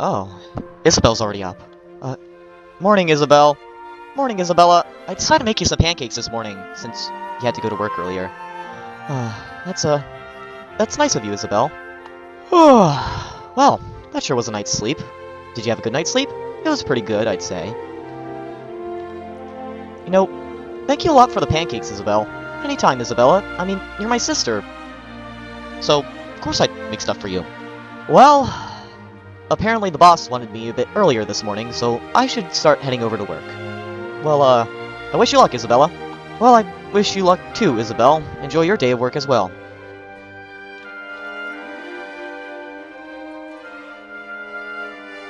Oh, Isabel's already up. Morning, Isabel. Morning, Isabella. I decided to make you some pancakes this morning, since you had to go to work earlier. That's nice of you, Isabel. Well, that sure was a night's sleep. Did you have a good night's sleep? It was pretty good, I'd say. You know, thank you a lot for the pancakes, Isabel. Anytime, Isabella. I mean, you're my sister. So, of course I'd make stuff for you. Well, apparently the boss wanted me a bit earlier this morning, so I should start heading over to work. Well, I wish you luck, Isabella. Well, I wish you luck too, Isabel. Enjoy your day of work as well.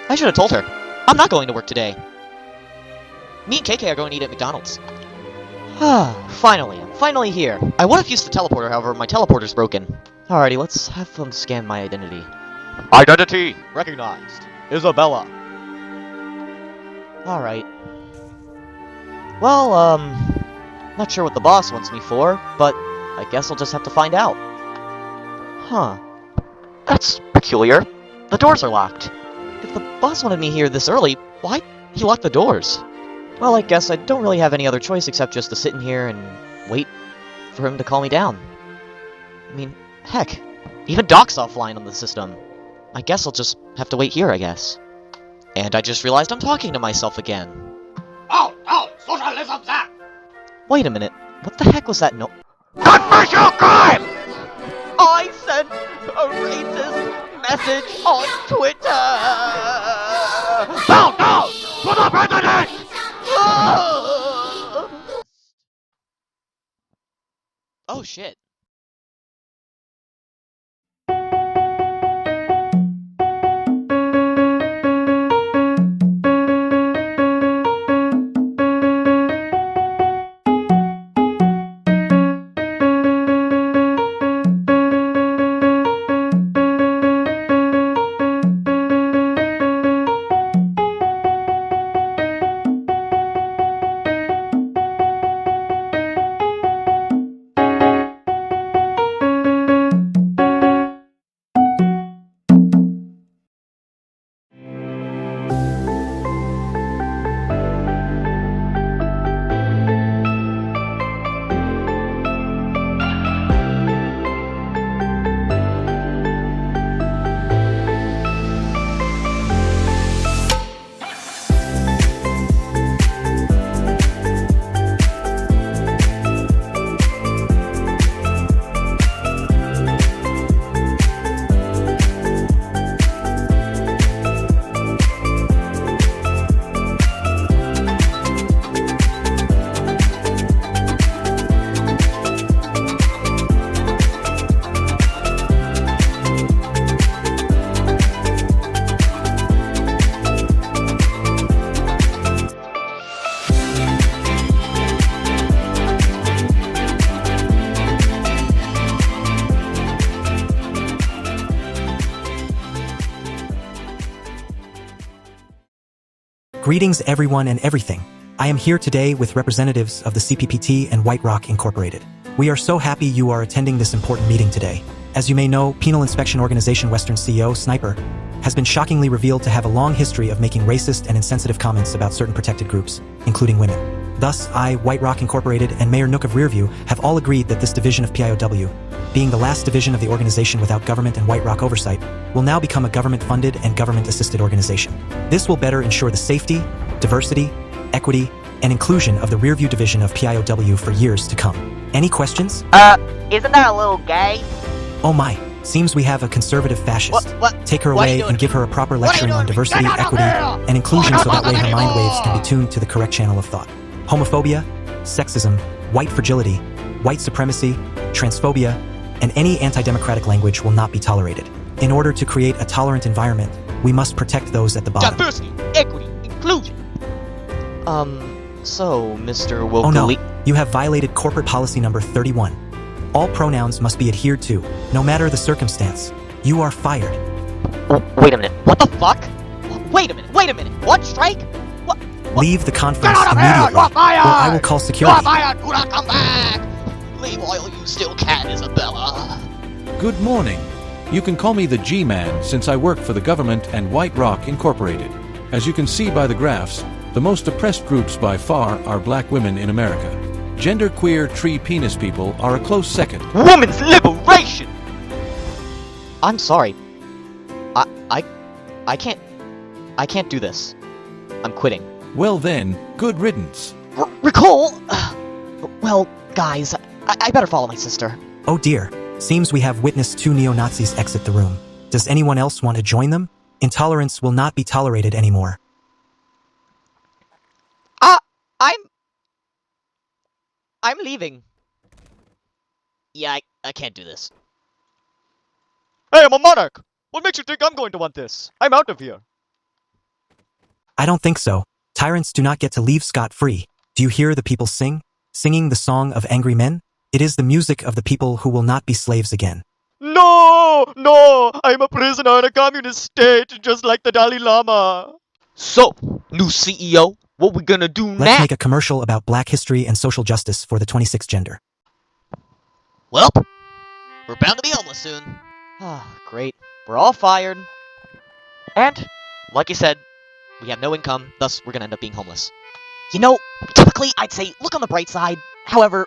I should have told her. I'm not going to work today. Me and KK are going to eat at McDonald's. Finally, I'm finally here. I would have used the teleporter, however, my teleporter's broken. Alrighty, let's have them scan my identity. Identity recognized. Isabella. Alright. Well, not sure what the boss wants me for, but I guess I'll just have to find out. Huh. That's peculiar. The doors are locked. If the boss wanted me here this early, why'd he lock the doors? Well, I guess I don't really have any other choice except just to sit in here and wait for him to call me down. I mean, heck, even Doc's offline on the system. I guess I'll just have to wait here, I guess. And I just realized I'm talking to myself again. Oh, socialism, that! Wait a minute, what the heck was that no- Commercial crime! I sent a racist message on Twitter! No! To the president! Oh shit. Greetings everyone and everything. I am here today with representatives of the CPPT and White Rock Incorporated. We are so happy you are attending this important meeting today. As you may know, Penal Inspection Organization Western CEO, Sniper, has been shockingly revealed to have a long history of making racist and insensitive comments about certain protected groups, including women. Thus, I, White Rock Incorporated, and Mayor Nook of Rearview have all agreed that this division of PIOW, being the last division of the organization without government and White Rock oversight, will now become a government-funded and government-assisted organization. This will better ensure the safety, diversity, equity, and inclusion of the Rearview division of PIOW for years to come. Any questions? Isn't that a little gay? Oh my, seems we have a conservative fascist. What? Take her What are you away doing and to give her a proper What are you lecturing doing on to me? diversity, Get out of equity, here! and inclusion so that way her mind anymore! waves can be tuned to the correct channel of thought. Homophobia, sexism, white fragility, white supremacy, transphobia, and any anti-democratic language will not be tolerated. In order to create a tolerant environment, we must protect those at the bottom. Diversity, equity, inclusion. So, Mr. Oh no, Wilkely... you have violated corporate policy number 31. All pronouns must be adhered to, no matter the circumstance. You are fired. Wait a minute, what the fuck? Wait a minute, what strike? What? Leave the conference Get out of here! immediately, You're fired! or I will call You're security. fired! Do not come back! Leave while you still can, Isabella. Good morning. You can call me the G-Man since I work for the government and White Rock Incorporated. As you can see by the graphs, the most oppressed groups by far are black women in America. Genderqueer tree penis people are a close second. Women's liberation! I'm sorry. I can't do this. I'm quitting. Well then, good riddance. Recall? Well, guys, I better follow my sister. Oh dear, seems we have witnessed 2 neo-Nazis exit the room. Does anyone else want to join them? Intolerance will not be tolerated anymore. I'm leaving. Yeah, I can't do this. Hey, I'm a monarch! What makes you think I'm going to want this? I'm out of here. I don't think so. Tyrants do not get to leave scot-free. Do you hear the people sing? Singing the song of angry men? It is the music of the people who will not be slaves again. No! No! I'm a prisoner in a communist state, just like the Dalai Lama. So, new CEO, what we gonna do now? Let's make a commercial about black history and social justice for the 26th gender. Well, we're bound to be homeless soon. Ah, great. We're all fired. And, like you said, we have no income, thus we're gonna end up being homeless. You know, typically I'd say look on the bright side. However,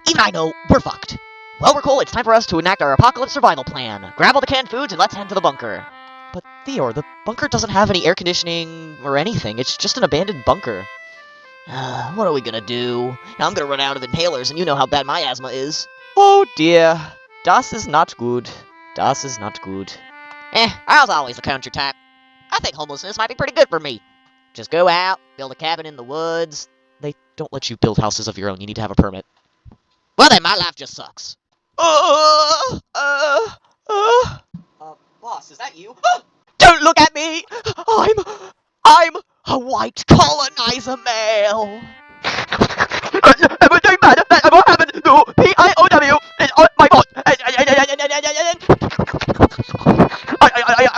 even I know we're fucked. Well, we're cool. It's time for us to enact our apocalypse survival plan. Grab all the canned foods and let's head to the bunker. But Theor, the bunker doesn't have any air conditioning or anything. It's just an abandoned bunker. What are we gonna do? I'm gonna run out of inhalers, and you know how bad my asthma is. Oh dear. Das is not good. Das is not good. I was always the country type. I think homelessness might be pretty good for me. Just go out, build a cabin in the woods. They don't let you build houses of your own. You need to have a permit. Well then, my life just sucks. Boss, is that you? Don't look at me! I'm a white colonizer male! Everything bad that ever happened to PIOW is on my fault!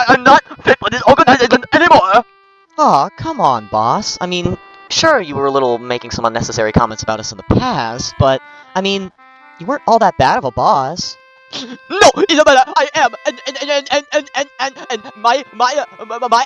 I'm not fit for this organization anymore! Aw, come on, boss. I mean, sure, you were a little making some unnecessary comments about us in the past, but, I mean, you weren't all that bad of a boss. No, Isabella, I am, and my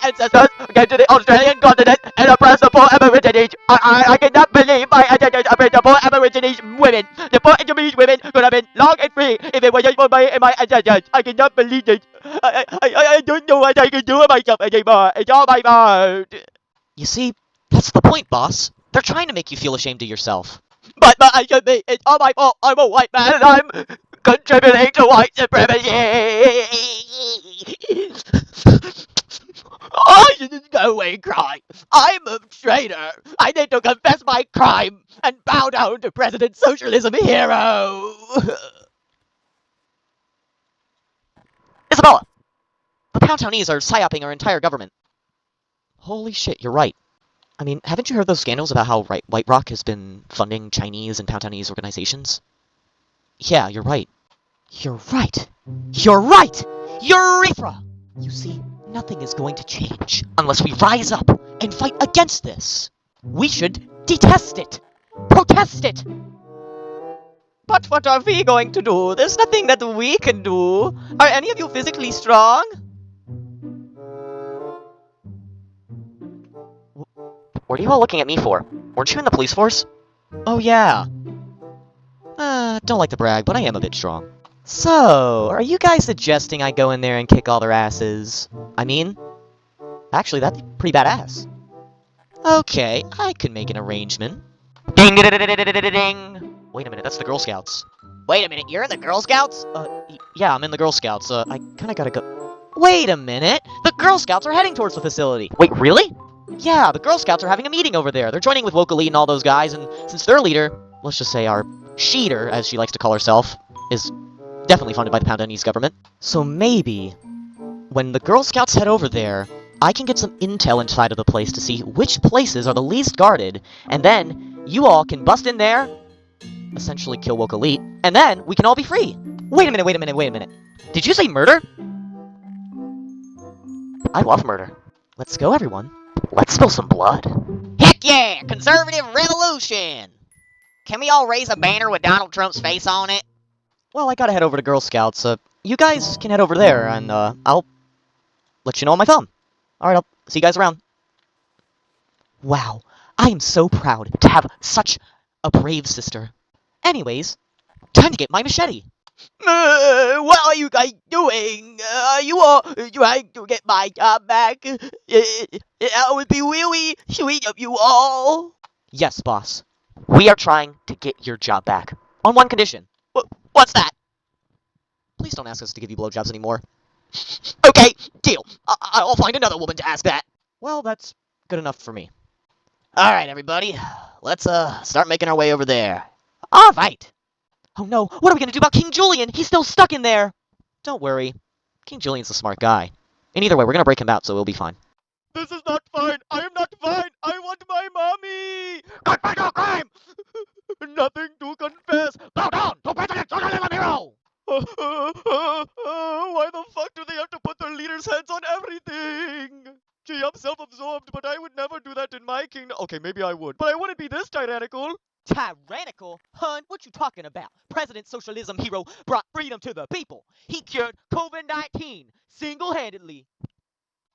ancestors came to the Australian continent and oppressed the poor Aborigines. I cannot believe my ancestors oppressed the poor Aborigines women. The poor Aborigines women could have been long and free if it wasn't for me and my ancestors. I cannot believe it. I don't know what I can do with myself anymore. It's all my fault. You see, that's the point, boss. They're trying to make you feel ashamed of yourself. But I should be. It's all my fault. I'm a white man and I'm contributing to white supremacy. I shouldn't go away and cry. I'm a traitor. I need to confess my crime and bow down to President Socialism Hero. Isabella, the Poundtownies are psyoping our entire government. Holy shit, you're right. I mean, haven't you heard those scandals about how White Rock has been funding Chinese and Poundtownese organizations? Yeah, you're right. You're right. You're right! Urethra! You see, nothing is going to change unless we rise up and fight against this. We should detest it. Protest it. But what are we going to do? There's nothing that we can do. Are any of you physically strong? What are you all looking at me for? Weren't you in the police force? Oh yeah. Don't like to brag, but I am a bit strong. So, are you guys suggesting I go in there and kick all their asses? I mean, actually, that'd be pretty badass. Okay, I could make an arrangement. Ding ding ding ding ding ding. Wait a minute, that's the Girl Scouts. Wait a minute, you're in the Girl Scouts? Yeah, I'm in the Girl Scouts. I kinda gotta go. Wait a minute! The Girl Scouts are heading towards the facility! Wait, really? Yeah, the Girl Scouts are having a meeting over there. They're joining with Woke Elite and all those guys, and since their leader, let's just say our Sheeter, as she likes to call herself, is definitely funded by the Poundonese government. So maybe, when the Girl Scouts head over there, I can get some intel inside of the place to see which places are the least guarded, and then you all can bust in there, essentially kill Woke Elite, and then we can all be free. Wait a minute. Did you say murder? I love murder. Let's go, everyone. Let's spill some blood. Heck yeah! Conservative revolution! Can we all raise a banner with Donald Trump's face on it? Well, I gotta head over to Girl Scouts. You guys can head over there, and I'll let you know on my phone. Alright, I'll see you guys around. Wow, I am so proud to have such a brave sister. Anyways, time to get my machete. What are you guys doing? You trying to get my job back? That would be really sweet of you all. Yes, boss. We are trying to get your job back. On one condition. What's that? Please don't ask us to give you blowjobs anymore. Okay, deal. I'll find another woman to ask that. Well, that's good enough for me. All right, everybody. Let's start making our way over there. All right. Oh no, what are we gonna do about King Julian? He's still stuck in there. Don't worry. King Julian's a smart guy. And either way, we're gonna break him out, so we'll be fine. This is not fine. I am not fine. I want my mommy. Confess your crime. Nothing to confess. Bow down to President Julian Ramiro. Why the fuck do they have to put their leaders' heads on everything? Gee, I'm self-absorbed, but I would never do that in my kingdom. Okay, maybe I would, but I wouldn't be this tyrannical. Tyrannical? Hun, what you talking about? President Socialism Hero brought freedom to the people. He cured COVID-19 single-handedly.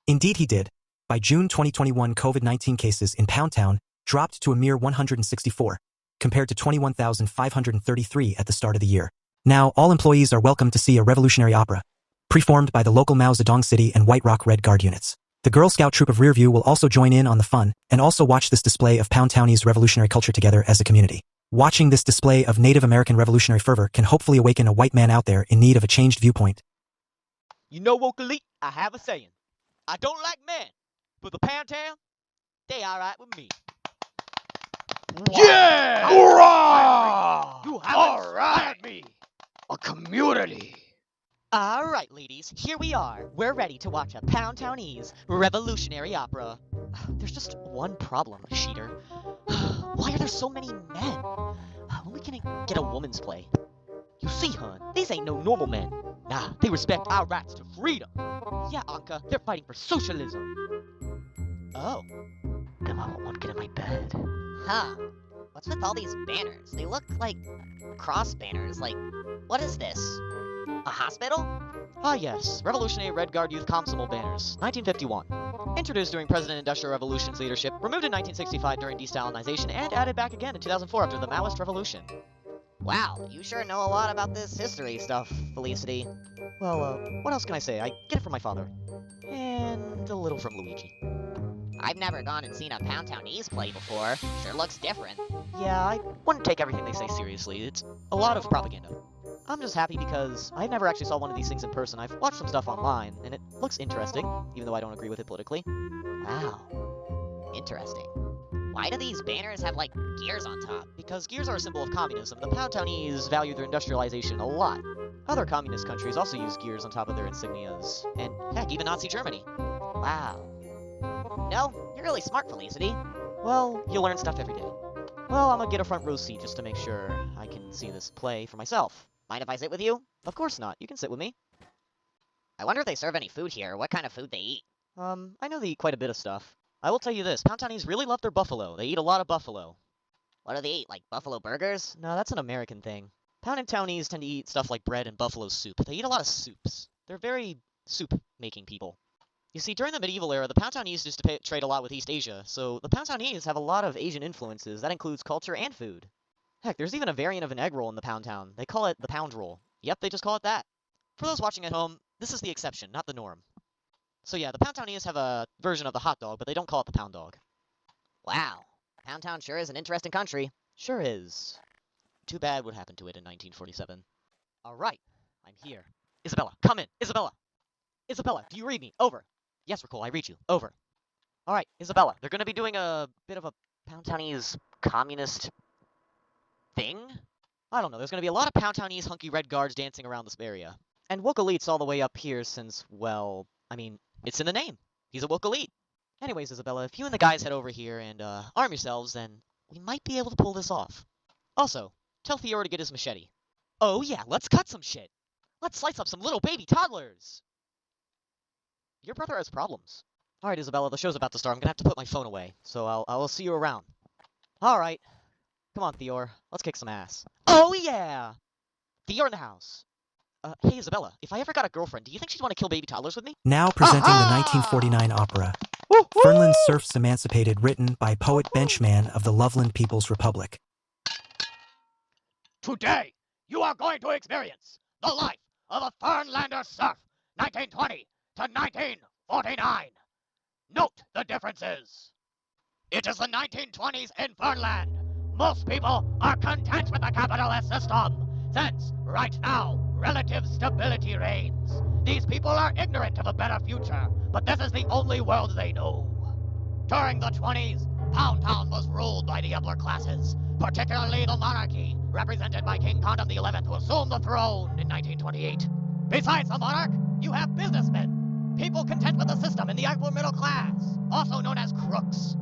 Indeed he did. By June 2021, COVID-19 cases in Pound Town dropped to a mere 164, compared to 21,533 at the start of the year. Now, all employees are welcome to see a revolutionary opera, performed by the local Mao Zedong City and White Rock Red Guard units. The Girl Scout troop of Rearview will also join in on the fun and also watch this display of Pound Townies revolutionary culture together as a community. Watching this display of Native American revolutionary fervor can hopefully awaken a white man out there in need of a changed viewpoint. You know, Wokalit, I have a saying. I don't like men, but the Pound Town, they alright with me. Yeah! Hurrah! You haven't Alright! me. A community! All right, ladies, here we are. We're ready to watch a Pound Townese revolutionary opera. There's just one problem, Sheeter. Why are there so many men? When we can get a woman's play? You see, hun, these ain't no normal men. Nah, they respect our rights to freedom. Yeah, Anka, they're fighting for socialism. Oh. Come on, I won't get in my bed. Huh. What's with all these banners? They look like cross banners. Like, what is this? A hospital? Ah yes, Revolutionary Red Guard Youth Comsomol banners, 1951. Introduced during President Industrial Revolution's leadership, removed in 1965 during de-Stalinization, and added back again in 2004 after the Maoist Revolution. Wow, you sure know a lot about this history stuff, Felicity. Well, what else can I say? I get it from my father. And a little from Luigi. I've never gone and seen a Pound Townese play before. Sure looks different. Yeah, I wouldn't take everything they say seriously. It's a lot of propaganda. I'm just happy because I never actually saw one of these things in person. I've watched some stuff online, and it looks interesting, even though I don't agree with it politically. Wow. Interesting. Why do these banners have, like, gears on top? Because gears are a symbol of communism, the Pound Townese value their industrialization a lot. Other communist countries also use gears on top of their insignias, and heck, even Nazi Germany. Wow. No, you're really smart, Felicity. Well, you learn stuff every day. Well, I'm gonna get a front row seat just to make sure I can see this play for myself. Mind if I sit with you? Of course not. You can sit with me. I wonder if they serve any food here, what kind of food they eat. I know they eat quite a bit of stuff. I will tell you this, Pound Townies really love their buffalo. They eat a lot of buffalo. What do they eat, like buffalo burgers? No, that's an American thing. Pound and Townies tend to eat stuff like bread and buffalo soup. They eat a lot of soups. They're very soup-making people. You see, during the medieval era, the Pound Townies used to trade a lot with East Asia, so the Pound Townies have a lot of Asian influences. That includes culture and food. Heck, there's even a variant of an egg roll in the Pound Town. They call it the Pound Roll. Yep, they just call it that. For those watching at home, this is the exception, not the norm. So yeah, the Pound Townies have a version of the hot dog, but they don't call it the Pound Dog. Wow. Pound Town sure is an interesting country. Sure is. Too bad what happened to it in 1947. Alright, I'm here. Isabella, come in! Isabella! Isabella, do you read me? Over. Yes, Ricole, I read you. Over. Alright, Isabella, they're gonna be doing a bit of a Pound Townies communist thing? I don't know, there's gonna be a lot of Pound Townies hunky red guards dancing around this area. And Woke Elite's all the way up here since, well, I mean, it's in the name. He's a Woke Elite. Anyways, Isabella, if you and the guys head over here and arm yourselves, then we might be able to pull this off. Also, tell Theora to get his machete. Oh yeah, let's cut some shit. Let's slice up some little baby toddlers. Your brother has problems. Alright, Isabella, the show's about to start. I'm gonna have to put my phone away, so I'll see you around. Alright. Come on, Theor. Let's kick some ass. Oh yeah! Theor in the house. Hey Isabella, if I ever got a girlfriend, do you think she'd want to kill baby toddlers with me? Now presenting the Aha! 1949 opera, Woo-hoo! Fernland Serfs Emancipated, written by poet Benchman of the Loveland People's Republic. Today, you are going to experience the life of a Fernlander serf, 1920 to 1949. Note the differences. It is the 1920s in Fernland. Most people are content with the capitalist system, since right now, relative stability reigns. These people are ignorant of a better future, but this is the only world they know. During the 20s, Pound Town was ruled by the upper classes, particularly the monarchy, represented by King Condom XI, who assumed the throne in 1928. Besides the monarch, you have businessmen, people content with the system in the upper middle class, also known as crooks.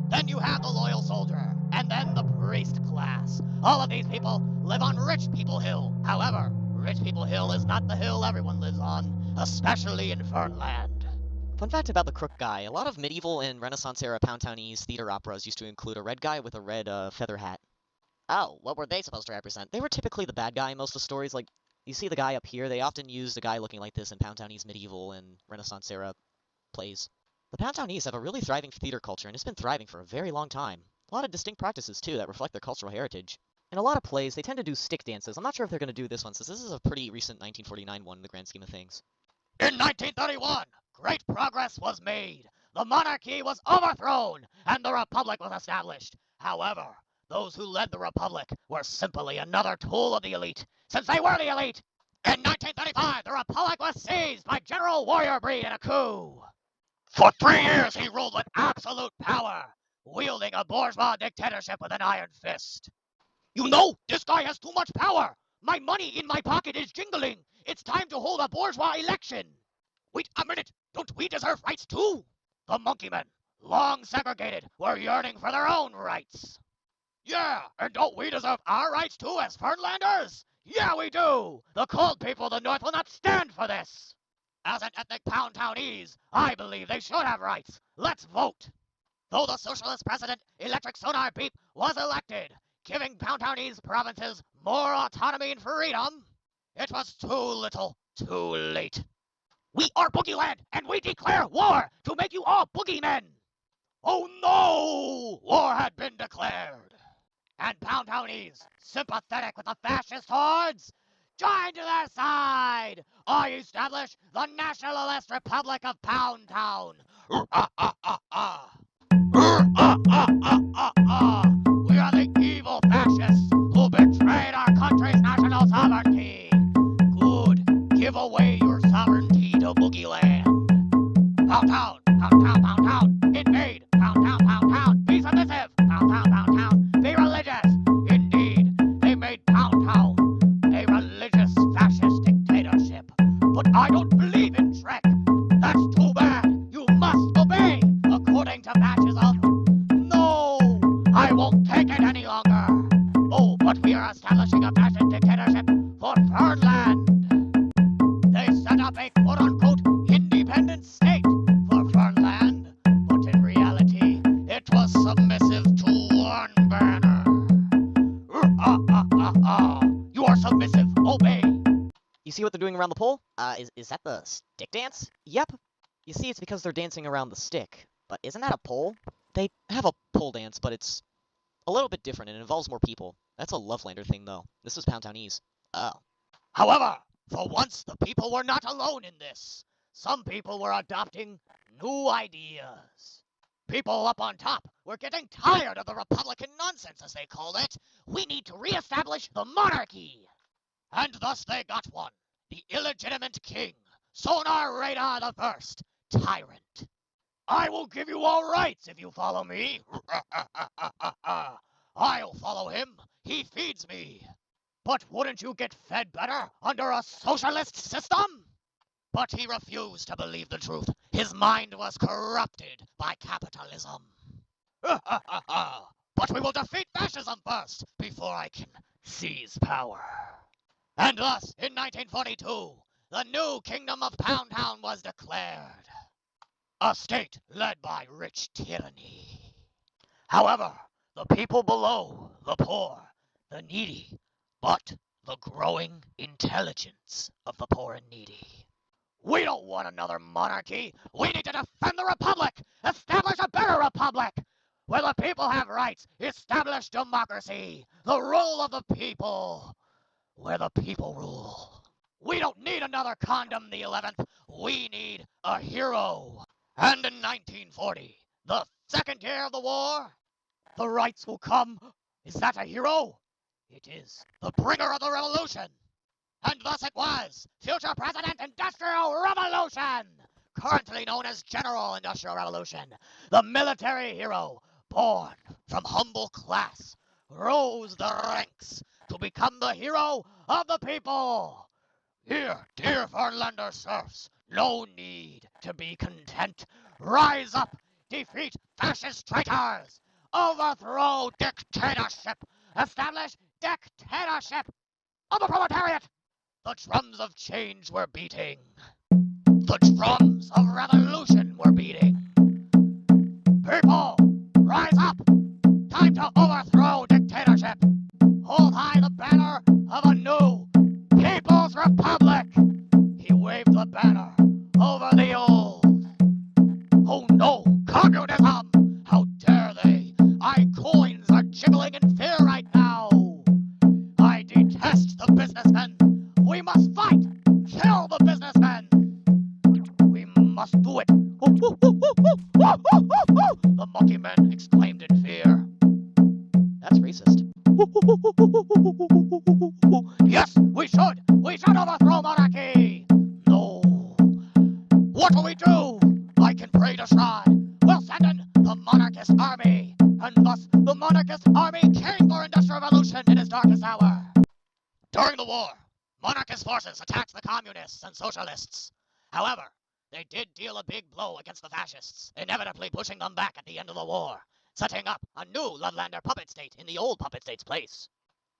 Then you have the loyal soldier, and then the priest class. All of these people live on Rich People Hill. However, Rich People Hill is not the hill everyone lives on, especially in Fernland. Fun fact about the crook guy, a lot of medieval and Renaissance-era Pound Townese theater operas used to include a red guy with a red feather hat. Oh, what were they supposed to represent? They were typically the bad guy in most of the stories, like, you see the guy up here, they often used a guy looking like this in Pound Townese medieval and Renaissance-era plays. The Pound Townese have a really thriving theater culture, and it's been thriving for a very long time. A lot of distinct practices, too, that reflect their cultural heritage. In a lot of plays, they tend to do stick dances. I'm not sure if they're going to do this one, since this is a pretty recent 1949 one in the grand scheme of things. In 1931, great progress was made. The monarchy was overthrown, and the republic was established. However, those who led the republic were simply another tool of the elite, since they were the elite. In 1935, the republic was seized by General Warrior Breed in a coup. For 3 years, he ruled with absolute power, wielding a bourgeois dictatorship with an iron fist. You know, this guy has too much power. My money in my pocket is jingling. It's time to hold a bourgeois election. Wait a minute. Don't we deserve rights too? The monkey men, long segregated, were yearning for their own rights. Yeah, and don't we deserve our rights too as Fernlanders? Yeah, we do. The cold people of the North will not stand for this. As an ethnic Pound Townese, I believe they should have rights. Let's vote. Though the socialist president, Electric Sonar Beep, was elected, giving Pound Townese provinces more autonomy and freedom, it was too little, too late. We are Boogieland, and we declare war to make you all boogeymen. Oh no! War had been declared. And Pound Townese, sympathetic with the fascist hordes, joined to their side. I establish the Nationalist Republic of Pound Town. We are the evil fascists who betrayed our country's national sovereignty. Good. Give away your sovereignty to Boogieland. Pound Town, Pound Town, Pound Town. Invade. Pound Town, Pound Town. Be submissive. Pound Town, Pound Town. Be religious. Indeed, they made Pound Town a religious fascist dictatorship. But I don't believe in Shrek. That's too bad. You must obey according to fascism. No, I won't take it any longer. Oh, but we are establishing a fascist dictatorship for Fernland. They set up a quote-unquote independent state for Fernland, but in reality, it was submissive to one banner. You are submissive. Obey. You see what they're doing around the pole? Is that the stick dance? Yep. You see, it's because they're dancing around the stick. But isn't that a pole? They have a pole dance, but it's a little bit different and it involves more people. That's a Lovelander thing, though. This is Pound Townese. Oh. However, for once, the people were not alone in this. Some people were adopting new ideas. People up on top were getting tired of the Republican nonsense, as they called it. We need to reestablish the monarchy. And thus they got one, the illegitimate king, Sonar Radar the First, tyrant. I will give you all rights if you follow me. I'll follow him. He feeds me. But wouldn't you get fed better under a socialist system? But he refused to believe the truth. His mind was corrupted by capitalism. But we will defeat fascism first, before I can seize power. And thus, in 1942, the new Kingdom of Pound Town was declared. A state led by rich tyranny. However, the people below, the poor, the needy, but the growing intelligence of the poor and needy. We don't want another monarchy. We need to defend the republic, establish a better republic, where the people have rights, establish democracy, the rule of the people, where the people rule. We don't need another Condom the 11th. We need a hero. And in 1940, the second year of the war, the rights will come. Is that a hero? It is the bringer of the revolution. And thus it was, future President Industrial Revolution, currently known as General Industrial Revolution, the military hero, born from humble class, rose the ranks to become the hero of the people. Here, dear Fernlander serfs, no need to be content. Rise up, defeat fascist traitors, overthrow dictatorship, establish dictatorship of the proletariat. The drums of change were beating. The drums of revolution were beating. People, rise up! Time to overthrow dictatorship. Hold high the banner of a new People's Republic. He waved the banner over the old. Oh no, communism! How dare they? Coins are jiggling in fear right now. I detest the businessmen. We must fight! Kill the businessmen! We must do it! The monkey men exclaimed in fear. That's racist. Yes, we should! We should overthrow monarchy! No. What will we do? I can pray to shrine. We'll send in the monarchist army. And thus, the monarchist army came for industrial revolution in its darkest hour. During the war, monarchist forces attacked the communists and socialists. However, they did deal a big blow against the fascists, inevitably pushing them back at the end of the war, setting up a new Lovelanden puppet state in the old puppet state's place.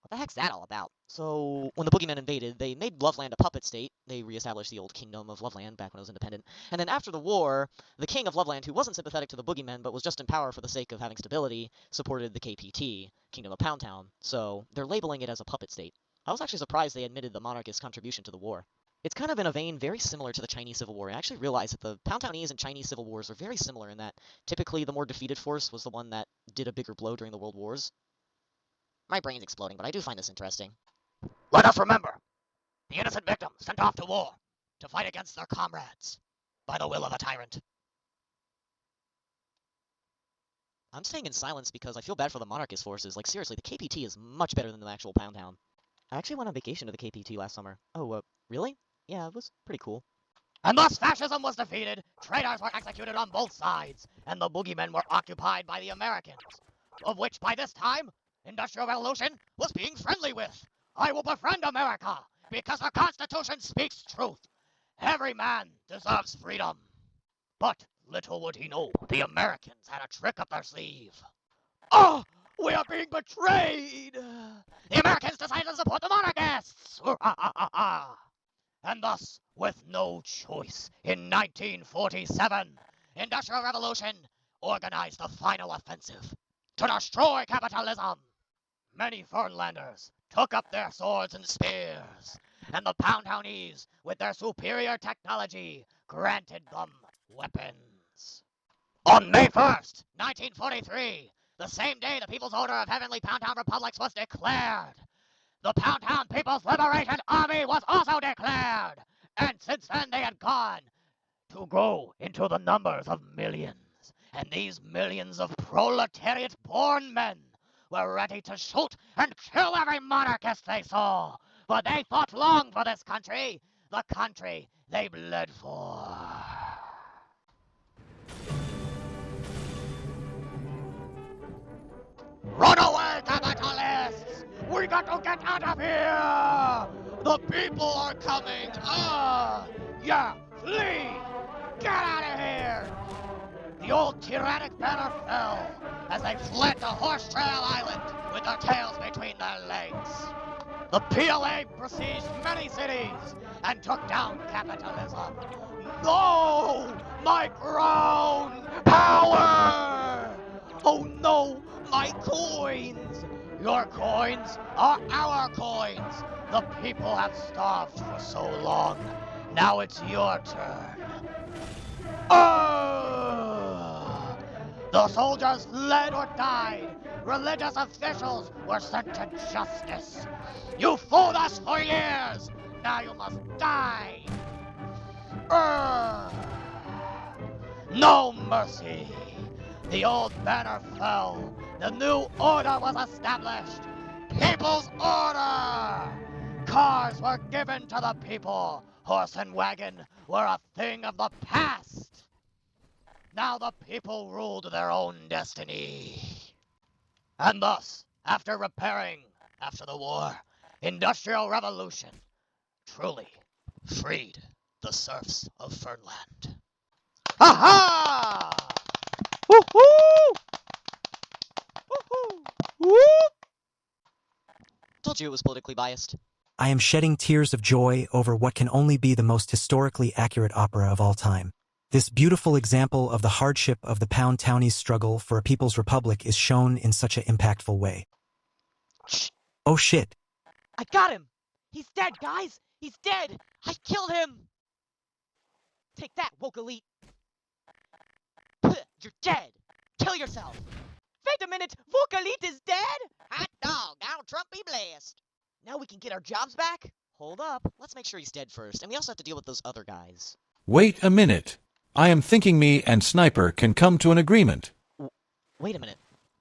What the heck's that all about? So, when the Boogeymen invaded, they made Loveland a puppet state. They reestablished the old kingdom of Loveland back when it was independent. And then after the war, the king of Loveland, who wasn't sympathetic to the Boogeymen but was just in power for the sake of having stability, supported the KPT, Kingdom of Pound Town. So, they're labeling it as a puppet state. I was actually surprised they admitted the monarchist contribution to the war. It's kind of in a vein very similar to the Chinese Civil War. I actually realized that the Pound Townese and Chinese Civil Wars are very similar in that typically the more defeated force was the one that did a bigger blow during the World Wars. My brain's exploding, but I do find this interesting. Let us remember the innocent victims sent off to war to fight against their comrades by the will of a tyrant. I'm staying in silence because I feel bad for the monarchist forces. Like, seriously, the KPT is much better than the actual Pound Town. I actually went on vacation to the KPT last summer. Oh, really? Yeah, it was pretty cool. And thus fascism was defeated, traitors were executed on both sides, and the boogeymen were occupied by the Americans, of which by this time, Industrial Revolution was being friendly with. I will befriend America, because the Constitution speaks truth. Every man deserves freedom. But little would he know, the Americans had a trick up their sleeve. Oh, we are being betrayed! The Americans decided to support the monarchists! And thus, with no choice, in 1947, Industrial Revolution organized the final offensive to destroy capitalism. Many Fernlanders took up their swords and spears, and the Pound Townese, with their superior technology, granted them weapons. On May 1st, 1943, the same day the People's Order of Heavenly Pound Town Republics was declared, the Pound Town People's Liberation Army was also declared, and since then they had gone to grow into the numbers of millions. And these millions of proletariat-born men were ready to shoot and kill every monarchist they saw, for they fought long for this country, the country they bled for. Run away, capitalists! We got to get out of here! The people are coming! Yeah, flee! Get out of here! The old tyrannic banner fell as they fled to Horse Trail Island with their tails between their legs. The PLA besieged many cities and took down capitalism. No! My crown! Power! Oh no! My coins! Your coins are our coins! The people have starved for so long. Now it's your turn. Oh! The soldiers led or died. Religious officials were sent to justice. You fooled us for years. Now you must die. Urgh! No mercy. The old banner fell. The new order was established. People's Order! Cars were given to the people. Horse and wagon were a thing of the past. Now the people ruled their own destiny. And thus, after repairing, after the war, Industrial Revolution truly freed the serfs of Fernland. Aha! Woohoo! Woohoo! Woo! Told you it was politically biased. I am shedding tears of joy over what can only be the most historically accurate opera of all time. This beautiful example of the hardship of the Pound Townies' struggle for a people's republic is shown in such an impactful way. Shh. Oh shit. I got him! He's dead, guys! He's dead! I killed him! Take that, woke elite! You're dead! Kill yourself! Wait a minute! Woke elite is dead? Hot dog, now Trump be blessed. Now we can get our jobs back? Hold up. Let's make sure he's dead first, and we also have to deal with those other guys. Wait a minute. I am thinking me and Sniper can come to an agreement. Wait a minute.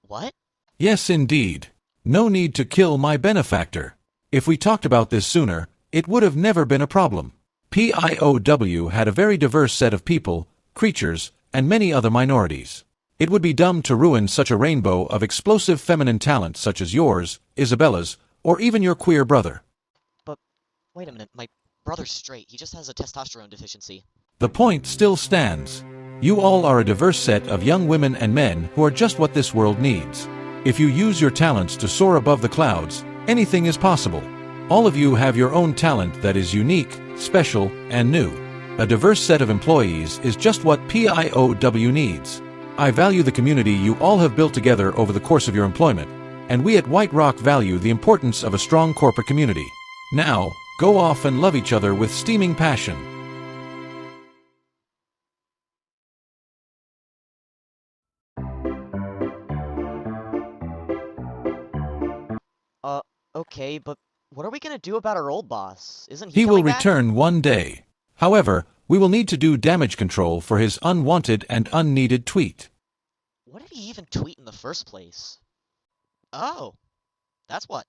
What? Yes, indeed. No need to kill my benefactor. If we talked about this sooner, it would have never been a problem. PIOW had a very diverse set of people, creatures, and many other minorities. It would be dumb to ruin such a rainbow of explosive feminine talent such as yours, Isabella's, or even your queer brother. But, wait a minute. My brother's straight. He just has a testosterone deficiency. The point still stands. You all are a diverse set of young women and men who are just what this world needs. If you use your talents to soar above the clouds, anything is possible. All of you have your own talent that is unique, special, and new. A diverse set of employees is just what PIOW needs. I value the community you all have built together over the course of your employment, and we at White Rock value the importance of a strong corporate community. Now, go off and love each other with steaming passion. Okay, but what are we gonna do about our old boss? Isn't he He will coming back? return one day. However, we will need to do damage control for his unwanted and unneeded tweet. What did he even tweet in the first place? Oh, that's what.